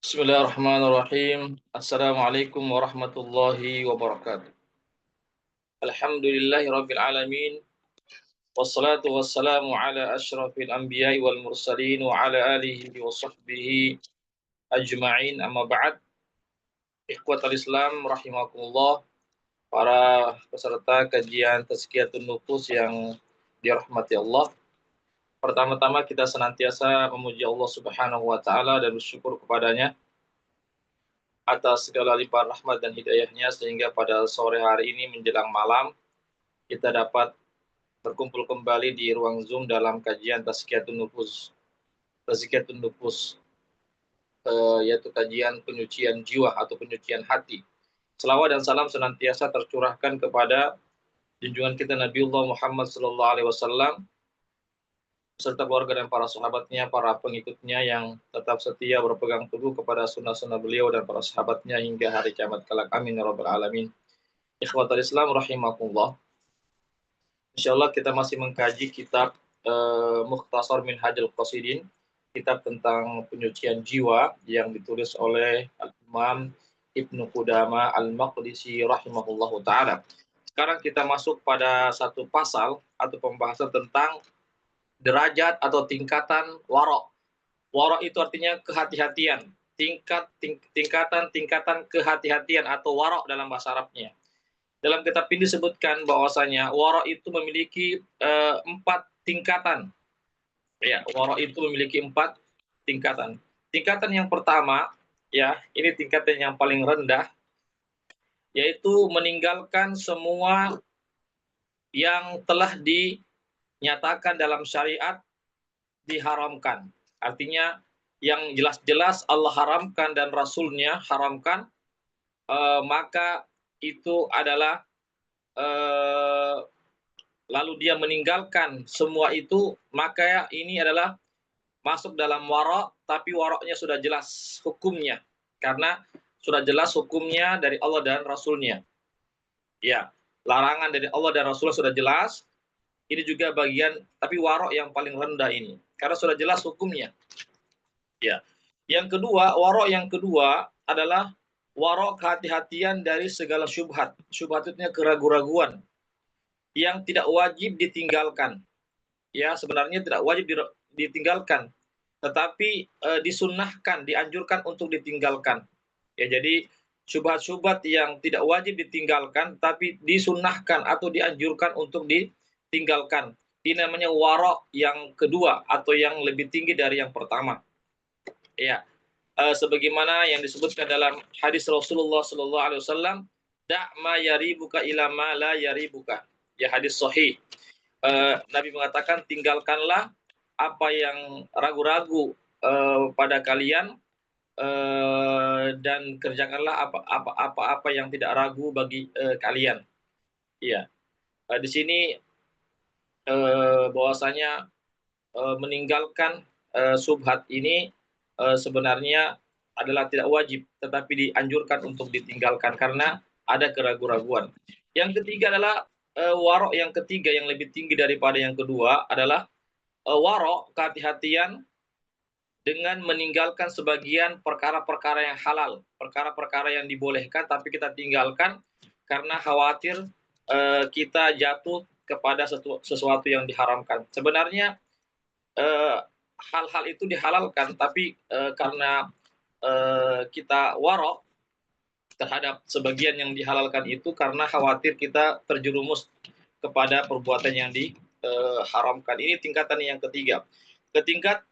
Bismillahirrahmanirrahim. Assalamualaikum warahmatullahi wabarakatuh. Alhamdulillahirabbil alamin. Wassalatu wassalamu ala asyrafil anbiya'i wal mursalin wa ala alihi wa sahbihi ajma'in. Amma ba'd. Ikhwatal Islam rahimakumullah. Para peserta kajian Tazkiyatun Nufus yang dirahmati Allah. Pertama-tama kita senantiasa memuji Allah Subhanahu wa taala dan bersyukur kepadanya atas segala limpahan rahmat dan hidayahnya sehingga pada sore hari ini menjelang malam kita dapat berkumpul kembali di ruang Zoom dalam kajian Tazkiyatun Nufus. Tazkiyatun Nufus yaitu kajian penyucian jiwa atau penyucian hati. Selawat dan salam senantiasa tercurahkan kepada junjungan kita Nabiullah Muhammad SAW beserta keluarga dan para sahabatnya, para pengikutnya yang tetap setia berpegang teguh kepada sunnah-sunnah beliau dan para sahabatnya hingga hari kiamat kelak. Amin ya rabbal alamin. Ikhwatal Islam rahimakumullah. Insyaallah kita masih mengkaji kitab Mukhtasar Minhajul Qasidin, kitab tentang penyucian jiwa yang ditulis oleh Al-Imam Ibnu Qudamah Al-Maqdisi rahimahullahu taala. Sekarang kita masuk pada satu pasal atau pembahasan tentang derajat atau tingkatan wara'. Wara' itu artinya kehati-hatian, tingkatan kehati-hatian atau wara' dalam bahasa Arabnya. Dalam kitab ini disebutkan bahwasanya wara' itu memiliki 4 tingkatan. Ya, wara' itu memiliki 4 tingkatan. Tingkatan yang pertama, ya, ini tingkatan yang paling rendah, yaitu meninggalkan semua yang telah dinyatakan dalam syariat diharamkan. Artinya yang jelas-jelas Allah haramkan dan Rasulnya haramkan, maka itu adalah lalu dia meninggalkan semua itu, maka ini adalah masuk dalam wara', tapi wara'nya sudah jelas hukumnya. Karena sudah jelas hukumnya dari Allah dan Rasulnya. Ya, larangan dari Allah dan Rasulnya sudah jelas. Ini juga bagian, tapi wara' yang paling rendah ini. Karena sudah jelas hukumnya. Ya. Yang kedua, wara' yang kedua adalah wara' kehati-hatian dari segala syubhat. Syubhat itu keraguan-raguan yang tidak wajib ditinggalkan. Ya, sebenarnya tidak wajib ditinggalkan, tetapi disunnahkan, dianjurkan untuk ditinggalkan. Ya, jadi syubhat-syubhat yang tidak wajib ditinggalkan, tapi disunnahkan atau dianjurkan untuk ditinggalkan. Ini namanya wara' yang kedua atau yang lebih tinggi dari yang pertama. Ya, sebagaimana yang disebutkan dalam hadis Rasulullah SAW, da' ma yaribuka ila ma la yaribuka. Ya, hadis sahih. Nabi mengatakan, tinggalkanlah apa yang ragu-ragu pada kalian dan kerjakanlah apa-apa yang tidak ragu bagi kalian. Iya. Di sini bahwasanya meninggalkan syubhat ini sebenarnya adalah tidak wajib, tetapi dianjurkan untuk ditinggalkan karena ada keraguan-raguan. Yang ketiga adalah wara' yang ketiga yang lebih tinggi daripada yang kedua adalah wara' kehati-hatian dengan meninggalkan sebagian perkara-perkara yang halal, perkara-perkara yang dibolehkan tapi kita tinggalkan karena khawatir kita jatuh kepada sesuatu yang diharamkan. Sebenarnya hal-hal itu dihalalkan, tapi karena kita wara' terhadap sebagian yang dihalalkan itu karena khawatir kita terjerumus kepada perbuatan yang diharamkan. Ini tingkatan yang ketiga.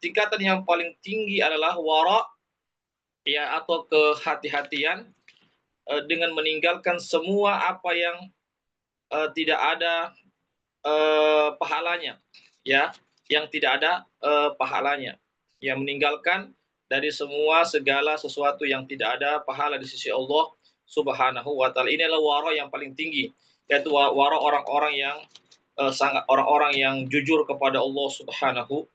Tingkatan yang paling tinggi adalah wara' ya, atau kehati-hatian dengan meninggalkan semua apa yang tidak ada pahalanya, ya, yang tidak ada pahalanya. Ya, meninggalkan dari segala sesuatu yang tidak ada pahala di sisi Allah Subhanahu wa taala. Ini adalah wara' yang paling tinggi, yaitu wara' orang-orang yang orang-orang yang jujur kepada Allah Subhanahu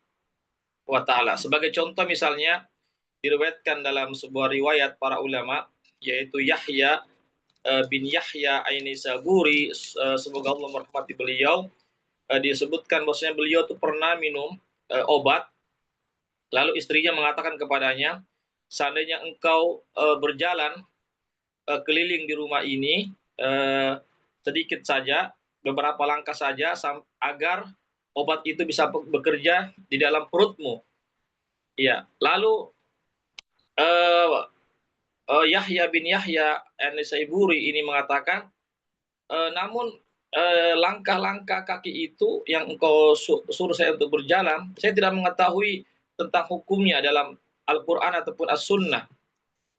wa taala. Sebagai contoh misalnya diriwayatkan dalam sebuah riwayat para ulama, yaitu Yahya bin Yahya Ainisaburi, semoga Allah merahmati beliau, disebutkan bahwasanya beliau itu pernah minum obat, lalu istrinya mengatakan kepadanya, seandainya engkau berjalan keliling di rumah ini sedikit saja, beberapa langkah saja, agar obat itu bisa bekerja di dalam perutmu. Ya, lalu Yahya bin Yahya An-Naisaburi ini mengatakan, namun langkah-langkah kaki itu yang engkau suruh saya untuk berjalan, saya tidak mengetahui tentang hukumnya dalam Al-Quran ataupun As-Sunnah.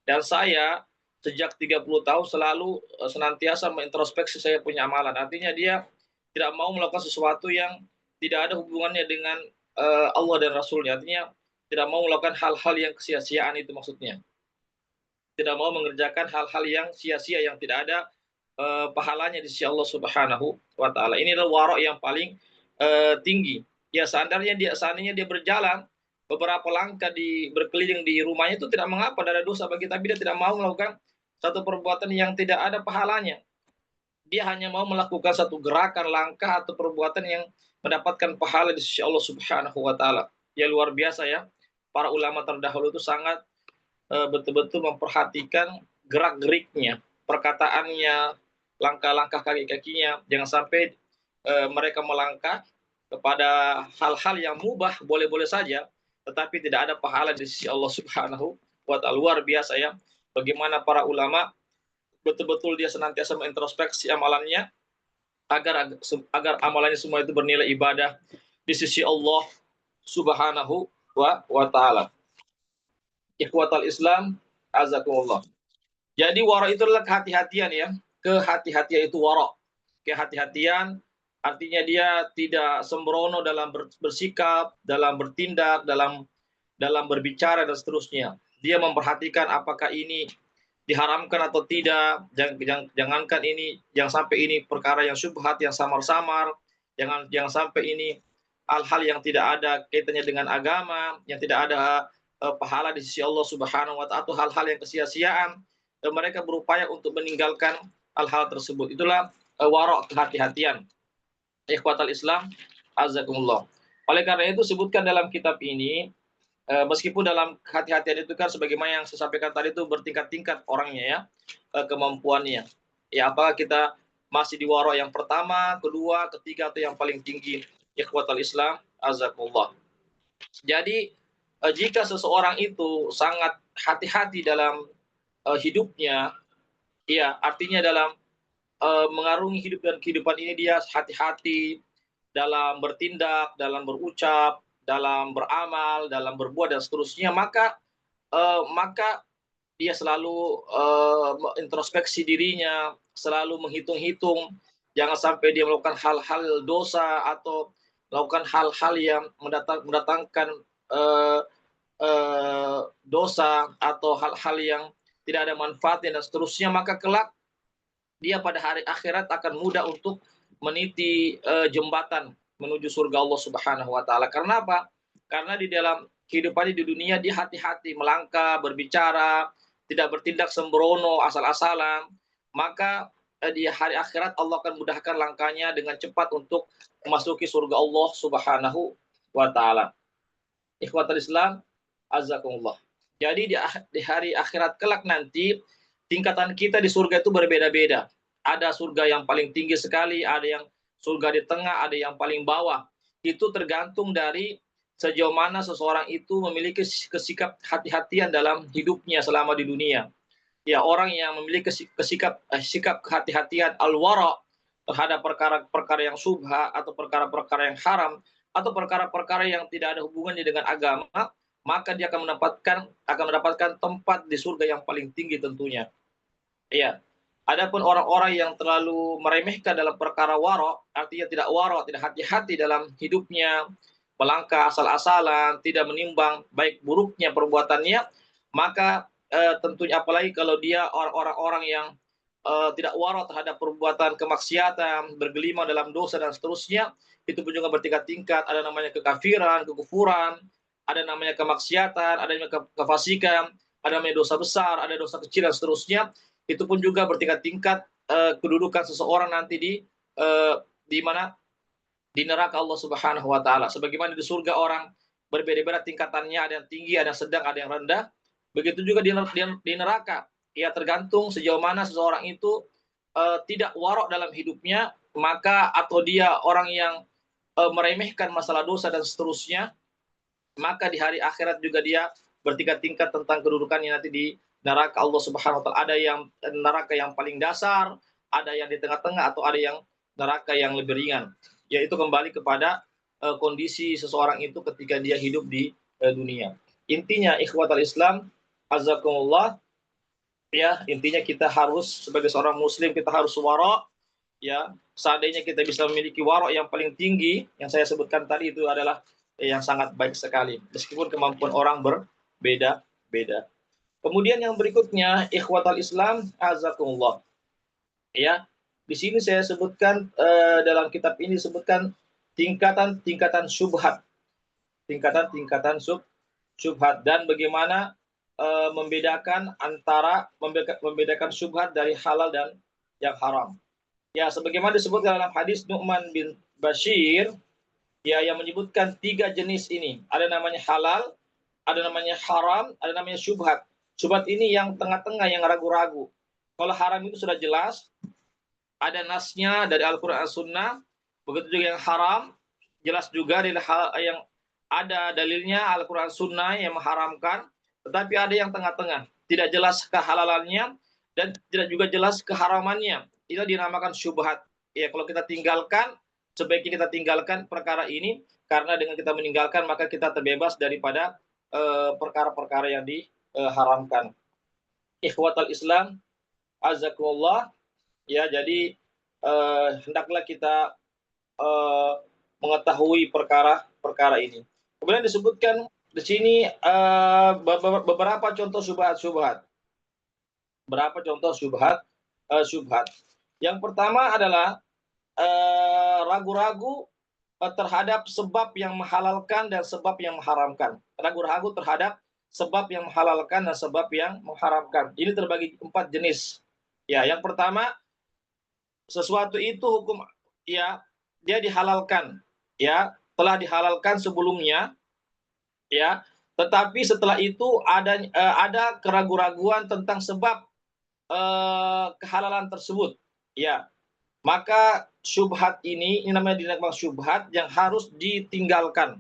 Dan saya sejak 30 tahun selalu senantiasa mengintrospeksi saya punya amalan. Artinya dia tidak mau melakukan sesuatu yang tidak ada hubungannya dengan Allah dan Rasulnya. Artinya tidak mau melakukan hal-hal yang kesia-siaan, itu maksudnya. Tidak mau mengerjakan hal-hal yang sia-sia, yang tidak ada pahalanya di sisi Allah Subhanahu wa taala. Ini adalah warok yang paling tinggi. Ya, seandainya dia berjalan beberapa langkah berkeliling di rumahnya, itu tidak mengapa, tidak ada dosa bagi, tapi dia tidak mau melakukan satu perbuatan yang tidak ada pahalanya. Dia hanya mau melakukan satu gerakan, langkah atau perbuatan yang mendapatkan pahala di sisi Allah Subhanahu wa taala. Ya, luar biasa ya. Para ulama terdahulu itu sangat betul-betul memperhatikan gerak-geriknya, perkataannya, langkah-langkah kaki-kakinya. Jangan sampai mereka melangkah kepada hal-hal yang mubah, boleh-boleh saja, tetapi tidak ada pahala di sisi Allah Subhanahu wa taala. Luar biasa ya, bagaimana para ulama betul-betul dia senantiasa mengintrospeksi amalannya agar amalannya semua itu bernilai ibadah di sisi Allah Subhanahu wa taala. Ikhwatal Islam, azakumullah. Jadi wara itu adalah kehati-hatian ya. Kehati-hatian itu wara. Kehati-hatian artinya dia tidak sembrono dalam bersikap, dalam bertindak, dalam berbicara dan seterusnya. Dia memperhatikan apakah ini diharamkan atau tidak. Jangankan ini, jangan sampai ini perkara yang syubhat, yang samar-samar. Jangan sampai ini hal-hal yang tidak ada kaitannya dengan agama, yang tidak ada pahala di sisi Allah Subhanahu wa taala, atau hal-hal yang kesia-siaan. Mereka berupaya untuk meninggalkan hal-hal tersebut. Itulah warok, kehati-hatian. Ikhwatal Islam, azakumullah. Oleh karena itu sebutkan dalam kitab ini, meskipun dalam kehati-hatian itu kan sebagaimana yang saya sampaikan tadi itu bertingkat-tingkat orangnya ya, kemampuannya. Ya, apakah kita masih di warok yang pertama, kedua, ketiga, atau yang paling tinggi? Ikhwatal Islam, azakumullah. Jadi jika seseorang itu sangat hati-hati dalam hidupnya, ya artinya dalam mengarungi hidup dan kehidupan ini dia hati-hati dalam bertindak, dalam berucap, dalam beramal, dalam berbuat dan seterusnya, maka dia selalu introspeksi dirinya, selalu menghitung-hitung, jangan sampai dia melakukan hal-hal dosa atau melakukan hal-hal yang mendatangkan dosa atau hal-hal yang tidak ada manfaatnya dan seterusnya, maka kelak dia pada hari akhirat akan mudah untuk meniti jembatan menuju surga Allah Subhanahu wa taala. Karena apa? Karena di dalam kehidupannya di dunia dia hati-hati melangkah, berbicara, tidak bertindak sembrono, asal-asalan, maka di hari akhirat Allah akan mudahkan langkahnya dengan cepat untuk memasuki surga Allah Subhanahu wa taala. Ikhwatul Islam, azakumullah. Jadi di hari akhirat kelak nanti tingkatan kita di surga itu berbeda-beda. Ada surga yang paling tinggi sekali, ada yang surga di tengah, ada yang paling bawah. Itu tergantung dari sejauh mana seseorang itu memiliki kesikap hati-hatian dalam hidupnya selama di dunia. Ya, orang yang memiliki sikap kehati-hatian al-wara terhadap perkara-perkara yang syubha atau perkara-perkara yang haram atau perkara-perkara yang tidak ada hubungannya dengan agama, maka dia akan mendapatkan tempat di surga yang paling tinggi tentunya. Iya. Adapun orang-orang yang terlalu meremehkan dalam perkara wara, artinya tidak wara, tidak hati-hati dalam hidupnya, melangkah asal-asalan, tidak menimbang baik buruknya perbuatannya, maka tentunya apalagi kalau dia orang-orang yang tidak wara terhadap perbuatan kemaksiatan, bergelimang dalam dosa dan seterusnya, itu pun juga bertingkat-tingkat, ada namanya kekafiran, kekufuran, ada namanya kemaksiatan, ada namanya kefasikan, ada namanya dosa besar, ada dosa kecil dan seterusnya. Itu pun juga bertingkat-tingkat kedudukan seseorang nanti di mana di neraka Allah Subhanahu wa taala. Sebagaimana di surga orang berbeda-beda tingkatannya, ada yang tinggi, ada yang sedang, ada yang rendah. Begitu juga di neraka. Ya tergantung sejauh mana seseorang itu tidak warok dalam hidupnya, maka atau dia orang yang meremehkan masalah dosa dan seterusnya, maka di hari akhirat juga dia bertingkat-tingkat tentang kedudukannya nanti di neraka Allah Subhanahu wa taala. Ada yang neraka yang paling dasar, ada yang di tengah-tengah atau ada yang neraka yang lebih ringan. Yaitu kembali kepada kondisi seseorang itu ketika dia hidup di dunia. Intinya ikhwatal Islam, azakumullah, ya intinya kita harus sebagai seorang muslim kita harus wara, ya seandainya kita bisa memiliki wara yang paling tinggi yang saya sebutkan tadi itu adalah yang sangat baik sekali meskipun kemampuan orang berbeda-beda. Kemudian yang berikutnya ikhwatal Islam azakumullah, ya di sini saya sebutkan dalam kitab ini disebutkan tingkatan-tingkatan syubhat, tingkatan-tingkatan syubhat dan bagaimana membedakan antara membedakan syubhat dari halal dan yang haram. Ya, sebagaimana disebutkan dalam hadis Nu'man bin Bashir, ya yang menyebutkan 3 jenis ini. Ada namanya halal, ada namanya haram, ada namanya syubhat. Syubhat ini yang tengah-tengah, yang ragu-ragu. Kalau haram itu sudah jelas, ada nasnya dari Al-Quran As-Sunnah. Begitu juga yang haram, jelas juga yang ada dalilnya Al-Quran Sunnah yang mengharamkan, tetapi ada yang tengah-tengah, tidak jelas kehalalannya dan tidak juga jelas keharamannya. Itu dinamakan syubhat. Ya, kalau kita tinggalkan, sebaiknya kita tinggalkan perkara ini karena dengan kita meninggalkan maka kita terbebas daripada perkara-perkara yang diharamkan. Ikhwatal Islam, azakumullah, ya jadi hendaklah kita mengetahui perkara-perkara ini. Kemudian disebutkan di sini beberapa contoh syubhat-syubhat. Berapa contoh syubhat? Yang pertama adalah ragu-ragu terhadap sebab yang menghalalkan dan sebab yang mengharamkan. Ragu-ragu terhadap sebab yang menghalalkan dan sebab yang mengharamkan. Ini terbagi 4 jenis. Ya, yang pertama, sesuatu itu hukum, ya dia dihalalkan, ya telah dihalalkan sebelumnya, ya tetapi setelah itu ada keraguan-raguan tentang sebab kehalalan tersebut, ya maka syubhat ini namanya dinamakan syubhat yang harus ditinggalkan,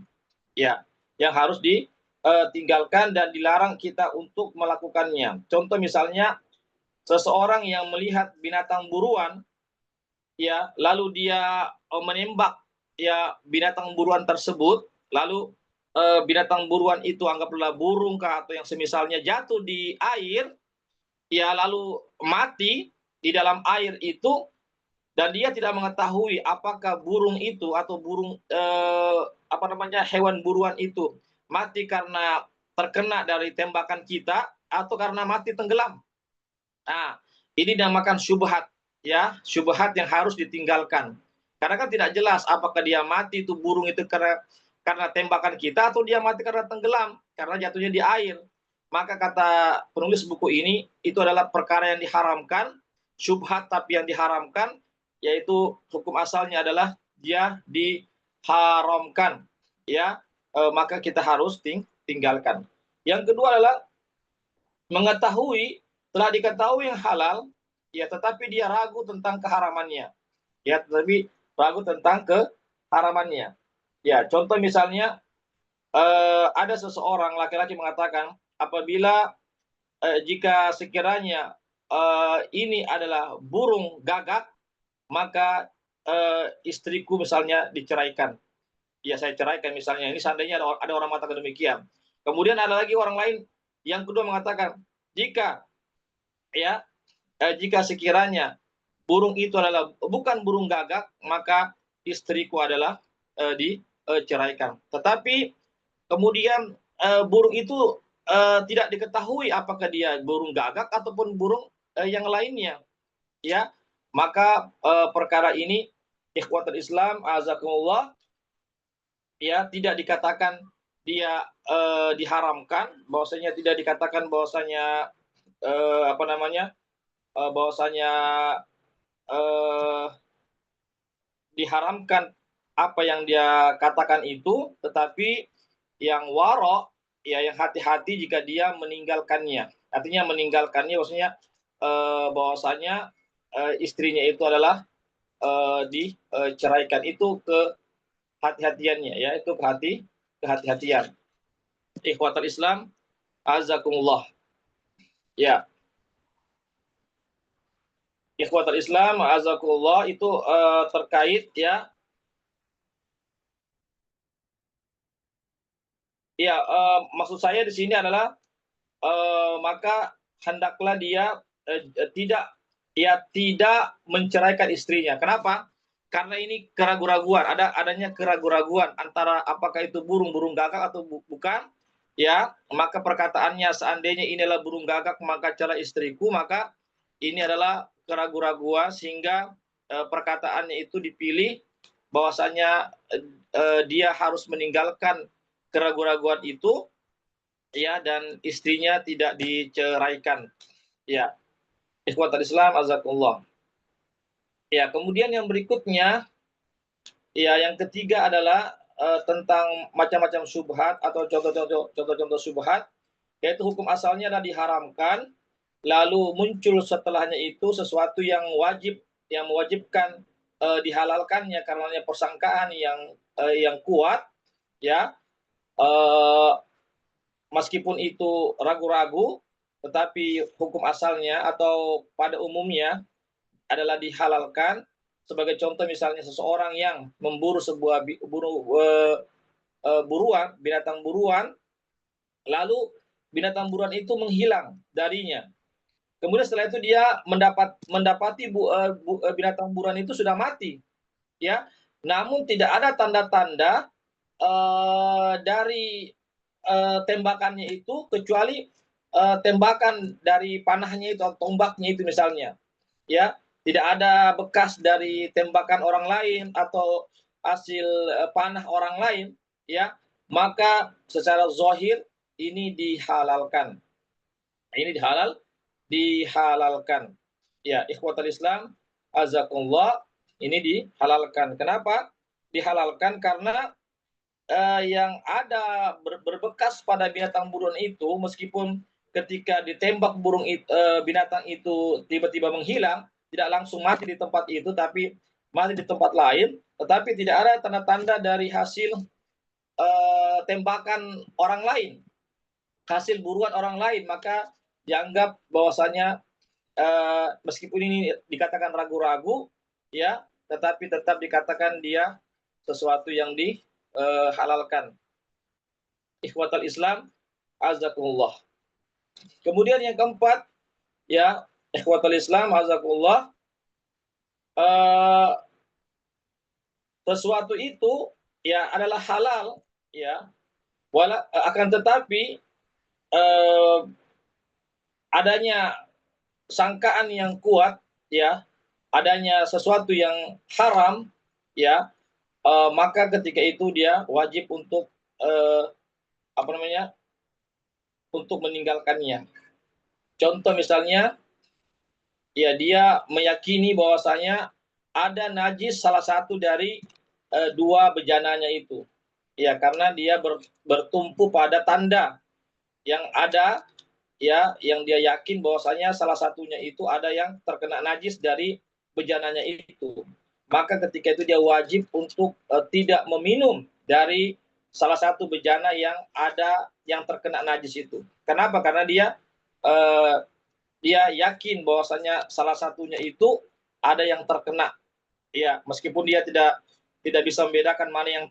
ya yang harus ditinggalkan dan dilarang kita untuk melakukannya. Contoh misalnya seseorang yang melihat binatang buruan, ya lalu dia menembak ya binatang buruan tersebut, lalu binatang buruan itu anggaplah burung kah atau yang semisalnya jatuh di air, ya lalu mati di dalam air itu dan dia tidak mengetahui apakah burung itu atau burung apa namanya hewan buruan itu mati karena terkena dari tembakan kita atau karena mati tenggelam. Nah, ini dinamakan syubhat, ya, syubhat yang harus ditinggalkan. Karena kan tidak jelas apakah dia mati itu burung itu karena tembakan kita atau dia mati karena tenggelam, karena jatuhnya di air. Maka kata penulis buku ini itu adalah perkara yang diharamkan, syubhat tapi yang diharamkan, yaitu hukum asalnya adalah dia diharamkan, ya, maka kita harus tinggalkan. Yang kedua adalah mengetahui, telah diketahui yang halal, ya tetapi dia ragu tentang keharamannya, ya tetapi ragu tentang keharamannya. Ya contoh misalnya ada seseorang laki-laki mengatakan apabila jika sekiranya ini adalah burung gagak maka istriku misalnya diceraikan, ya saya ceraikan misalnya. Ini seandainya ada orang mengatakan demikian. Kemudian ada lagi orang lain yang kedua mengatakan jika ya jika sekiranya burung itu adalah bukan burung gagak maka istriku adalah diceraikan. Tetapi kemudian burung itu tidak diketahui apakah dia burung gagak ataupun burung yang lainnya, ya maka perkara ini ikhwatul Islam azakumullah, ya tidak dikatakan dia diharamkan, bahwasanya tidak dikatakan bahwasanya apa namanya bahwasanya diharamkan apa yang dia katakan itu, tetapi yang waro, ya yang hati-hati jika dia meninggalkannya. Artinya meninggalkannya maksudnya bahwasanya istrinya itu adalah diceraikan, itu kehati-hatiannya ya, itu kehati-hatian. Ikhwatal Islam, azakumullah. Ya, ikhwatal Islam, azakumullah, itu terkait ya. Ya, maksud saya di sini adalah maka hendaklah dia tidak menceraikan istrinya. Kenapa? Karena ini keraguan-raguan, adanya keraguan-raguan antara apakah itu burung gagak atau bukan. Ya, maka perkataannya seandainya inilah burung gagak maka cerai istriku, maka ini adalah keraguan-raguan sehingga perkataannya itu dipilih bahwasanya dia harus meninggalkan keraguan-raguan itu ya, dan istrinya tidak diceraikan. Ya, ikhwatul Islam, azakumullah. Ya, kemudian yang berikutnya, ya yang ketiga adalah tentang macam-macam syubhat atau contoh-contoh syubhat, yaitu hukum asalnya adalah diharamkan, lalu muncul setelahnya itu sesuatu yang mewajibkan dihalalkannya karena persangkaan yang kuat, ya. Meskipun itu ragu-ragu, tetapi hukum asalnya atau pada umumnya adalah dihalalkan. Sebagai contoh misalnya seseorang yang memburu sebuah buruan, binatang buruan, lalu binatang buruan itu menghilang darinya. Kemudian setelah itu dia mendapati binatang buruan itu sudah mati, ya. Namun tidak ada tanda-tanda dari tembakannya itu kecuali tembakan dari panahnya itu atau tombaknya itu misalnya, ya. Tidak ada bekas dari tembakan orang lain atau hasil panah orang lain, ya. Maka secara zahir ini dihalalkan. Ini dihalalkan. Ya, ikhwatul Islam, azakumullah, ini dihalalkan. Kenapa? Dihalalkan karena yang ada berbekas pada binatang buruan itu, meskipun ketika ditembak binatang itu tiba-tiba menghilang, tidak langsung mati di tempat itu, tapi mati di tempat lain, tetapi tidak ada tanda-tanda dari hasil tembakan orang lain, hasil buruan orang lain, maka dianggap bahwasanya meskipun ini dikatakan ragu-ragu, ya, tetapi tetap dikatakan dia sesuatu yang dihalalkan. Ikhwatal Islam, azakumullah. Kemudian yang keempat, ya, ikhwatal Islam, azakumullah, sesuatu itu ya adalah halal, ya, akan tetapi adanya sangkaan yang kuat, ya, adanya sesuatu yang haram, ya, maka ketika itu dia wajib untuk untuk meninggalkannya. Contoh misalnya, ya dia meyakini bahwasanya ada najis salah satu dari dua bejananya itu, ya, karena dia bertumpu pada tanda yang ada, ya, yang dia yakin bahwasanya salah satunya itu ada yang terkena najis dari bejananya itu. Maka ketika itu dia wajib untuk tidak meminum dari salah satu bejana yang ada yang terkena najis itu. Kenapa? Karena dia yakin bahwasanya salah satunya itu ada yang terkena. Ya, meskipun dia tidak bisa membedakan mana yang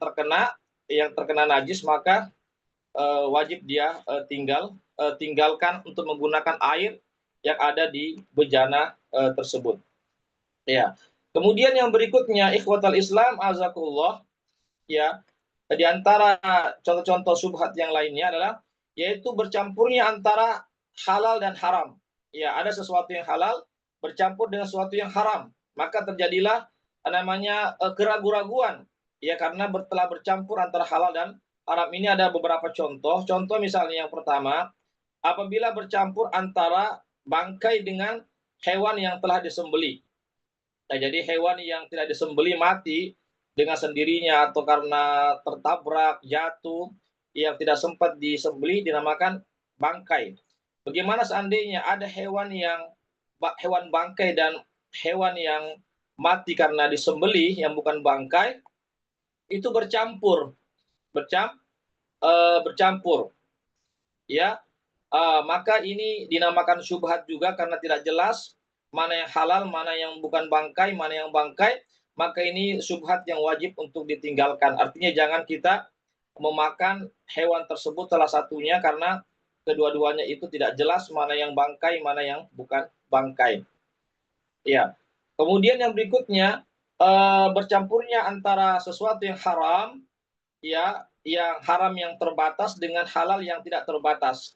terkena najis, maka wajib dia tinggalkan untuk menggunakan air yang ada di bejana tersebut. Ya. Kemudian yang berikutnya, ikhwatal Islam, azakullah, ya, di antara contoh-contoh syubhat yang lainnya adalah yaitu bercampurnya antara halal dan haram. Ya, ada sesuatu yang halal bercampur dengan sesuatu yang haram, maka terjadilah namanya keraguan-raguan, ya, karena telah bercampur antara halal dan haram. Ini ada beberapa contoh. Contoh misalnya yang pertama, apabila bercampur antara bangkai dengan hewan yang telah disembelih. Nah, jadi hewan yang tidak disembelih mati dengan sendirinya atau karena tertabrak, jatuh, yang tidak sempat disembelih dinamakan bangkai. Bagaimana seandainya ada hewan bangkai dan hewan yang mati karena disembelih yang bukan bangkai itu bercampur, bercampur, ya, maka ini dinamakan syubhat juga karena tidak jelas mana yang halal, mana yang bukan bangkai, mana yang bangkai, maka ini syubhat yang wajib untuk ditinggalkan. Artinya jangan kita memakan hewan tersebut salah satunya karena kedua-duanya itu tidak jelas mana yang bangkai, mana yang bukan bangkai. Ya. Kemudian yang berikutnya bercampurnya antara sesuatu yang haram, ya, yang haram yang terbatas dengan halal yang tidak terbatas.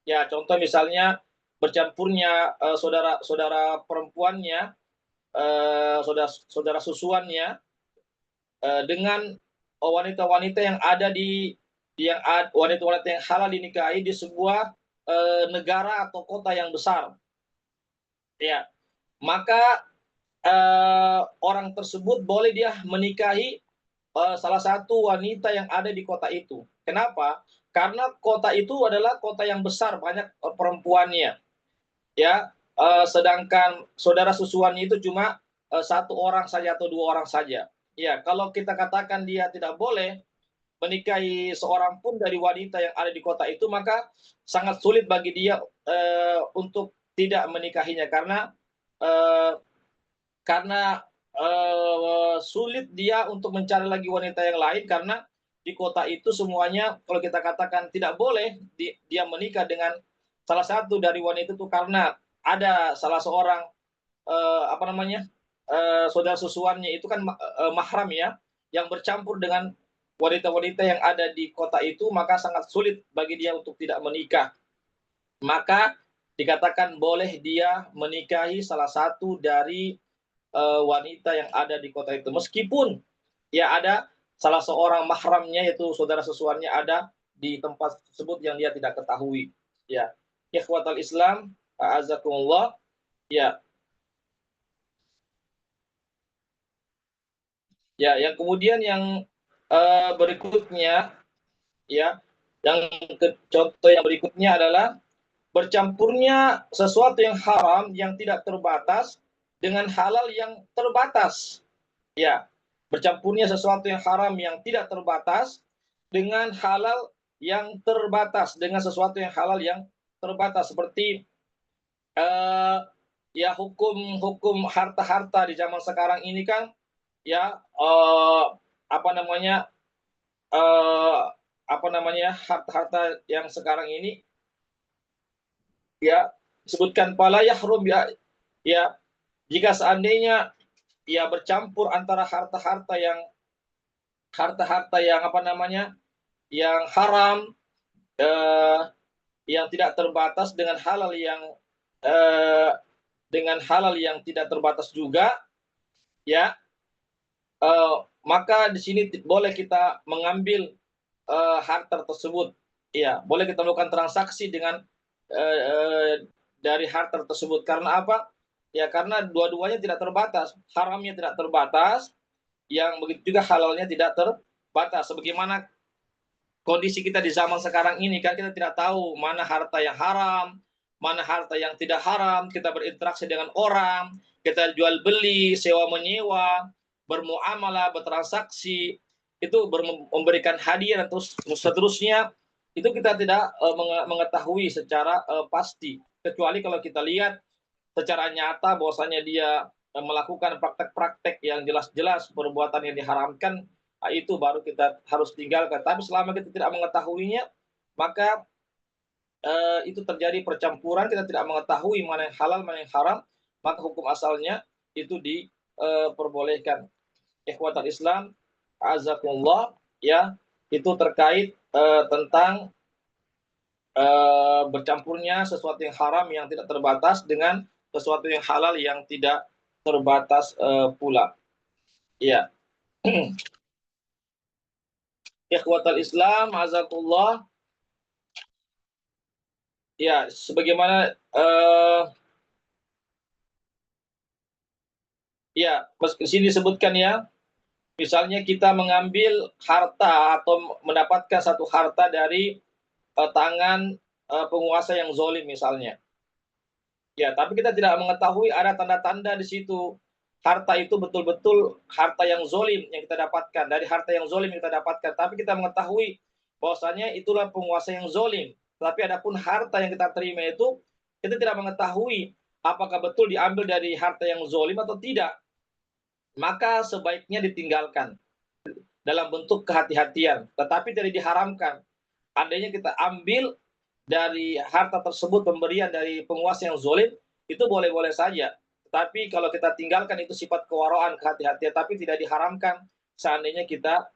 Ya, contoh misalnya bercampurnya saudara perempuannya, saudara susuannya dengan wanita-wanita yang ada wanita-wanita yang halal dinikahi di sebuah negara atau kota yang besar. Ya, maka orang tersebut boleh dia menikahi salah satu wanita yang ada di kota itu. Kenapa? Karena kota itu adalah kota yang besar, banyak perempuannya. Ya, sedangkan saudara susuannya itu cuma satu orang saja atau dua orang saja. Ya, kalau kita katakan dia tidak boleh menikahi seorang pun dari wanita yang ada di kota itu, maka sangat sulit bagi dia untuk tidak menikahinya uh, karena sulit dia untuk mencari lagi wanita yang lain karena di kota itu semuanya kalau kita katakan tidak boleh dia menikah dengan salah satu dari wanita itu karena ada salah seorang saudara susuannya itu kan mahram ya yang bercampur dengan wanita-wanita yang ada di kota itu, maka sangat sulit bagi dia untuk tidak menikah. Maka dikatakan boleh dia menikahi salah satu dari wanita yang ada di kota itu, meskipun ya ada salah seorang mahramnya yaitu saudara susuannya ada di tempat tersebut yang dia tidak ketahui. Ya, ikhwatal Islam, a'azakumullah. Ya, ya, yang kemudian yang berikutnya, ya, contoh yang berikutnya adalah bercampurnya sesuatu yang haram yang tidak terbatas dengan halal yang terbatas. Ya, bercampurnya sesuatu yang haram yang tidak terbatas dengan halal yang terbatas, dengan sesuatu yang halal yang terbatas seperti eh, ya hukum harta-harta di zaman sekarang ini kan ya apa namanya eh, harta-harta yang sekarang ini ya disebutkan pala yahrum ya, ya jika seandainya ya bercampur antara harta-harta yang yang haram eh, yang tidak terbatas eh, dengan halal yang tidak terbatas juga, ya, maka di sini boleh kita mengambil harta tersebut, ya, boleh kita melakukan transaksi dengan dari harta tersebut. Karena apa? Ya karena dua-duanya tidak terbatas, haramnya tidak terbatas, yang begitu juga halalnya tidak terbatas. Sebagaimana kondisi kita di zaman sekarang ini kan kita tidak tahu mana harta yang haram, mana harta yang tidak haram. Kita berinteraksi dengan orang, kita jual beli, sewa menyewa, bermuamalah, bertransaksi, itu memberikan hadiah dan terus seterusnya. Itu kita tidak mengetahui secara pasti, kecuali kalau kita lihat secara nyata bahwasanya dia melakukan praktek-praktek yang jelas-jelas perbuatan yang diharamkan, itu baru kita harus tinggalkan. Tapi selama kita tidak mengetahuinya, maka itu terjadi percampuran, kita tidak mengetahui mana yang halal, mana yang haram, maka hukum asalnya itu diperbolehkan. Ikhwatal Islam, azakumullah, ya, itu terkait tentang bercampurnya sesuatu yang haram yang tidak terbatas dengan sesuatu yang halal yang tidak terbatas pula. Ya. Ikhwatal Islam, azakumullah. Ya, sebagaimana ya, di sini disebutkan ya, Misalnya kita mengambil harta atau mendapatkan satu harta dari tangan penguasa yang zolim misalnya. Ya, tapi kita tidak mengetahui ada tanda-tanda di situ. Harta itu betul-betul harta yang zolim yang kita dapatkan. Dari harta yang zolim yang kita dapatkan. Tapi kita mengetahui bahwasanya itulah penguasa yang zolim. Tapi adapun harta yang kita terima itu, kita tidak mengetahui apakah betul diambil dari harta yang zolim atau tidak. Maka sebaiknya ditinggalkan dalam bentuk kehati-hatian. Tetapi tidak diharamkan. Andainya kita ambil dari harta tersebut pemberian dari penguasa yang zolim, itu boleh-boleh saja. Tapi kalau kita tinggalkan itu sifat kewaraan, kehati-hatian, tapi tidak diharamkan seandainya kita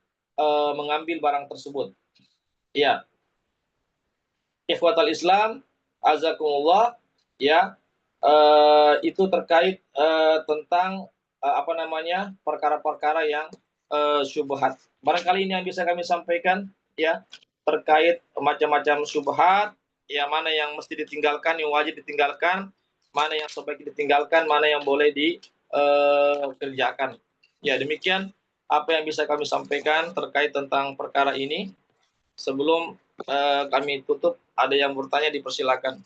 mengambil barang tersebut. Ya, ikhwatal Islam, azakumullah, ya, itu terkait tentang apa namanya perkara-perkara yang syubhat. Barangkali ini yang bisa kami sampaikan, ya, terkait macam-macam syubhat, ya, mana yang mesti ditinggalkan, yang wajib ditinggalkan, mana yang sebaiknya ditinggalkan, mana yang boleh dikerjakan. Ya, demikian apa yang bisa kami sampaikan terkait tentang perkara ini. Sebelum kami tutup, ada yang bertanya, dipersilakan.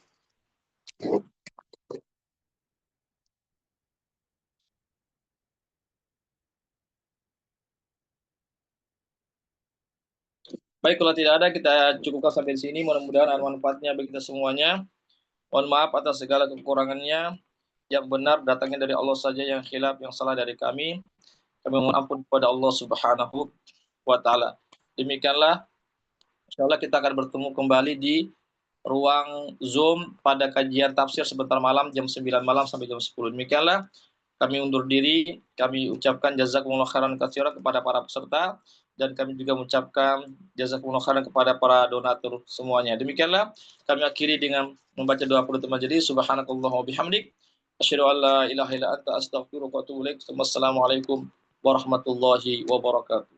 Baik, kalau tidak ada, kita cukupkan sampai di sini. Mudah-mudahan ada manfaatnya bagi kita semuanya. Mohon maaf atas segala kekurangannya. Yang benar datangnya dari Allah saja, yang khilaf, yang salah dari kami. Kami mohon ampun kepada Allah Subhanahu wa Ta'ala. Demikianlah, insyaallah kita akan bertemu kembali di ruang Zoom pada kajian tafsir sebentar malam, jam 9 malam sampai jam 10. Demikianlah, kami undur diri. Kami ucapkan jazakumullah khairan katsiran kepada para peserta, dan kami juga mengucapkan jazakumullah khairan kepada para donatur semuanya. Demikianlah kami akhiri dengan membaca doa penutup majelis. Subhanakallahumma bihamdik, asyhadu an la ilaha illa anta, astaghfiruka wa atubu ilaik. Wassalamualaikum warahmatullahi wabarakatuh.